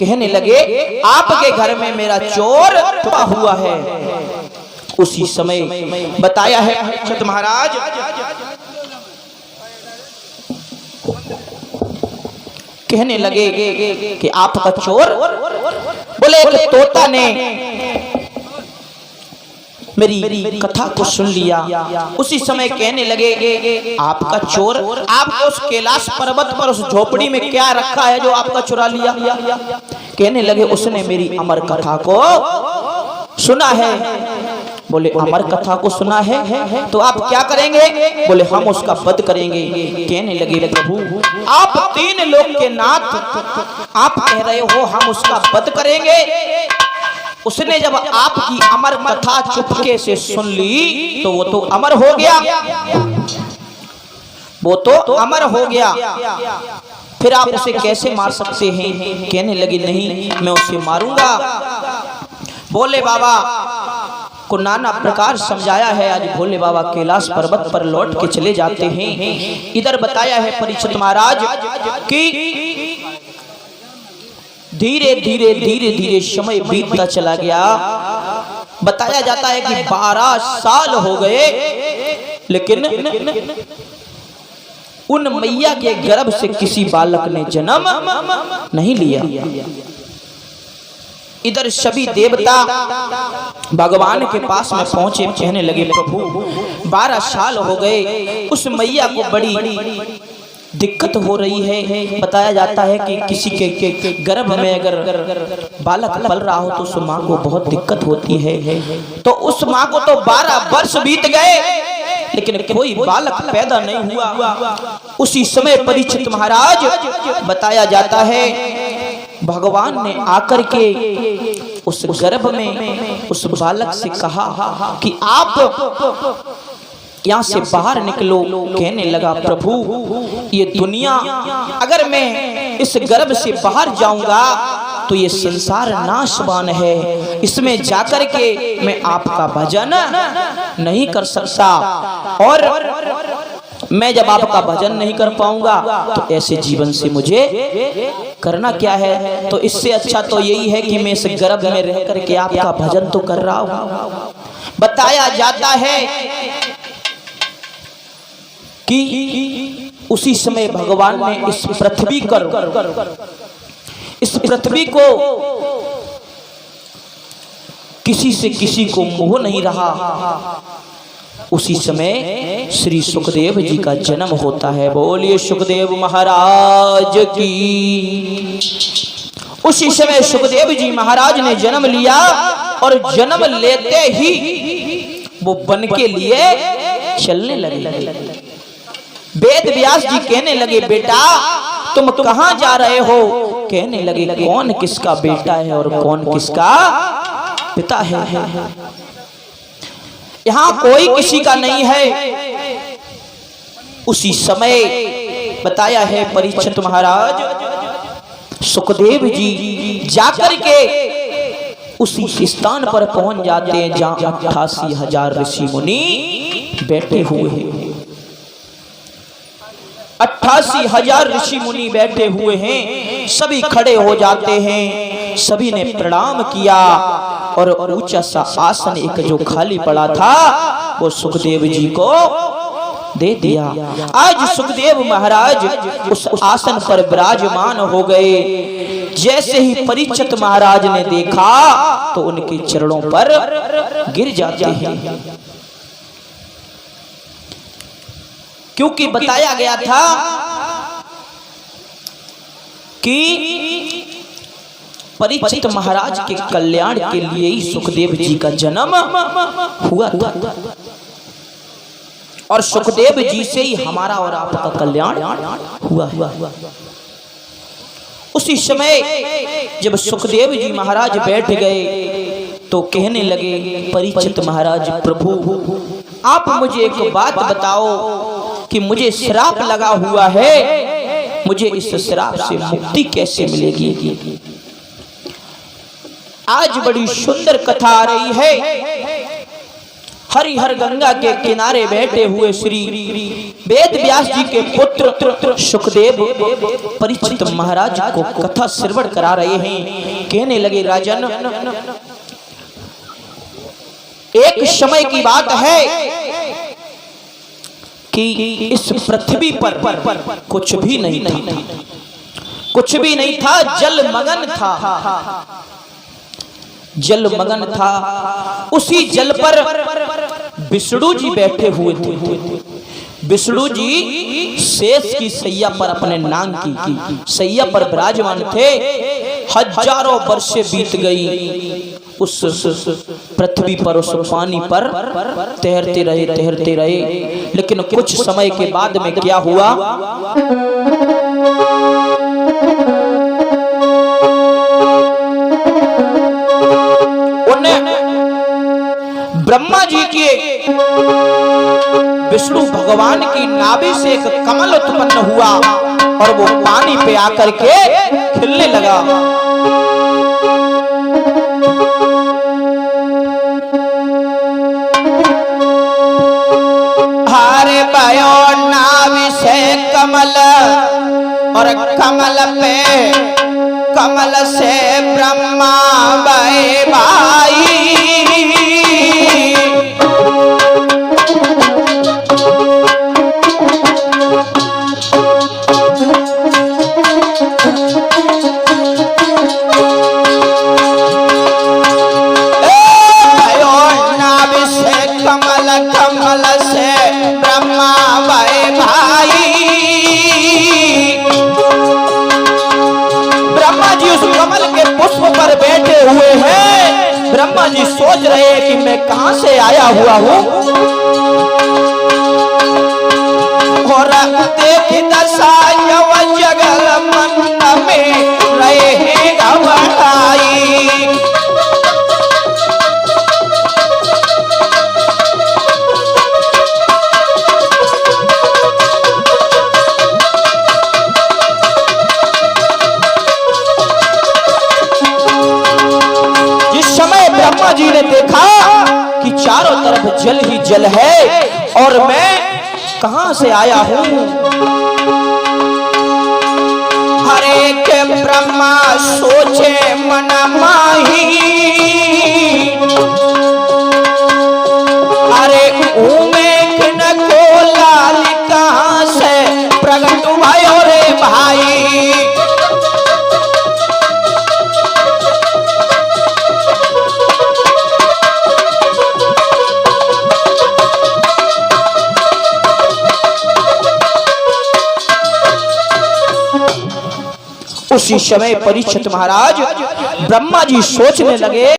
कहने लगे आपके घर में मेरा चोर छुपा हुआ है। उसी समय बताया है परीक्षित महाराज कहने लगे कि आपका चोर, बोले एक तोता ने मेरी कथा को सुन लिया। उसी समय कहने लगे आपका चोर, आपने उस कैलाश पर्वत पर उस झोपड़ी में क्या रखा है जो आपका चुरा लिया? कहने लगे उसने मेरी अमर कथा को सुना है। बोले अमर कथा को सुना है तो आप क्या करेंगे? बोले हम उसका वध करेंगे। कहने लगे प्रभु आप तीन लोक के नाथ, आप कह रहे हो हम उसका वध करेंगे? उसने जब आपकी अमर कथा चुपके से सुन ली तो वो तो अमर हो गया, वो तो अमर हो गया, फिर आप उसे कैसे मार सकते हैं? कहने लगे नहीं मैं उसे मारूंगा। भोले बाबा को नाना प्रकार समझाया है। आज भोले बाबा कैलाश पर्वत पर लौट के चले जाते हैं। इधर बताया है परीक्षित महाराज कि धीरे धीरे धीरे धीरे समय बीतता चला गया। बताया जाता है कि 12 साल हो गए, लेकिन उन मैया के गर्भ से किसी बालक ने जन्म नहीं लिया। इधर सभी देवता भगवान के पास में पहुंचे, कहने लगे प्रभु 12 साल हो गए, उस मैया को बड़ी दिक्कत हो रही है। बताया जाता है कि किसी के गर्भ में अगर बालक पल रहा हो तो उस माँ को बहुत दिक्कत होती है। तो उस माँ को तो 12 वर्ष बीत गए लेकिन कोई बालक पैदा नहीं हुआ। उसी समय परीक्षित महाराज बताया जाता है भगवान ने आकर के उस गर्भ में उस बालक से कहा कि आप यहाँ से बाहर निकलो। कहने लगा प्रभु ये दुनिया अगर मैं इस गर्भ से बाहर जाऊंगा तो ये संसार नाशवान है, इसमें जाकर के मैं आपका भजन नहीं कर सकता, और मैं जब आपका भजन नहीं कर पाऊंगा तो ऐसे जीवन से मुझे करना क्या है? तो इससे अच्छा तो यही है कि मैं इस गर्भ में रह करके आपका भजन तो कर रहा हूं। बताया जाता है कि उसी समय भगवान ने इस पृथ्वी को किसी से किसी को मोह नहीं रहा। उसी समय श्री सुखदेव जी का जन्म होता है। बोलिए सुखदेव महाराज की। उसी समय सुखदेव जी महाराज ने जन्म लिया और जन्म लेते ही वो वन के लिए चलने लगे। वेद व्यास जी कहने लगे बेटा तुम कहां जा रहे हो? कहने लगे कौन किसका बेटा है और कौन किसका पिता है? यहाँ कोई किसी का नहीं है। उसी समय बताया है परीक्षित महाराज सुखदेव जी जाकर के उसी स्थान पर पहुंच जाते हैं जहां 88,000 ऋषि मुनि बैठे हुए हैं। 88,000 ऋषि मुनि बैठे हुए हैं। सभी खड़े हो जाते हैं, सभी ने प्रणाम किया और ऊंचा सा आसन एक जो खाली पड़ा था वो सुखदेव जी को दे दिया। आज सुखदेव महाराज उस आसन पर विराजमान हो गए। जैसे ही परीक्षित महाराज ने देखा तो उनके चरणों पर गिर जाते हैं, क्योंकि बताया गया था कि परीक्षित महाराज के कल्याण के लिए ही सुखदेव जी का जन्म हुआ था, और सुखदेव जी से ही हमारा और आपका कल्याण हुआ। उसी समय जब सुखदेव जी महाराज बैठ गए तो कहने लगे परीक्षित महाराज प्रभु आप मुझे एक बात बताओ कि मुझे श्राप लगा हुआ है, मुझे इस श्राप से मुक्ति कैसे मिलेगी? आज बड़ी सुंदर कथा आ रही है। हरिहर गंगा के किनारे बैठे हुए श्री वेद व्यास जी के पुत्र सुखदेव परीक्षित महाराज को कथा श्रवण करा रहे हैं। कहने लगे, राजन, एक समय की बात है कि इस पृथ्वी पर कुछ भी नहीं था, कुछ भी नहीं था, जलमग्न था, जलमग्न था। उसी जल पर विष्णु जी बैठे हुए थे। विष्णु जी शेष की सैया पर अपने नाग की सैया पर विराजमान थे। हजारों वर्षे बीत गई, उस पृथ्वी पर, उस पानी पर तैरते रहे। लेकिन कुछ समय के बाद में क्या हुआ, उन्हें ब्रह्मा जी के विष्णु भगवान की नाभि से एक कमल उत्पन्न हुआ और वो पानी पे आकर के खिलने लगा। हरे भयो नाभि से कमल और कमल पे, कमल से ब्रह्मा भय भाई। ब्रह्मा जी सोच रहे हैं कि मैं कहां से आया हुआ हूं, और देखी दशा जगल मन में रहे घबराई। ब्रह्मा जी ने देखा कि चारों तरफ जल ही जल है और मैं कहां से आया हूं। हरे के ब्रह्मा सोचे मन माही, अरे उमें न को लाल कहां से प्रगट भयो रे भाई। उसी समय परीक्षित महाराज ब्रह्मा जी सोचने लगे,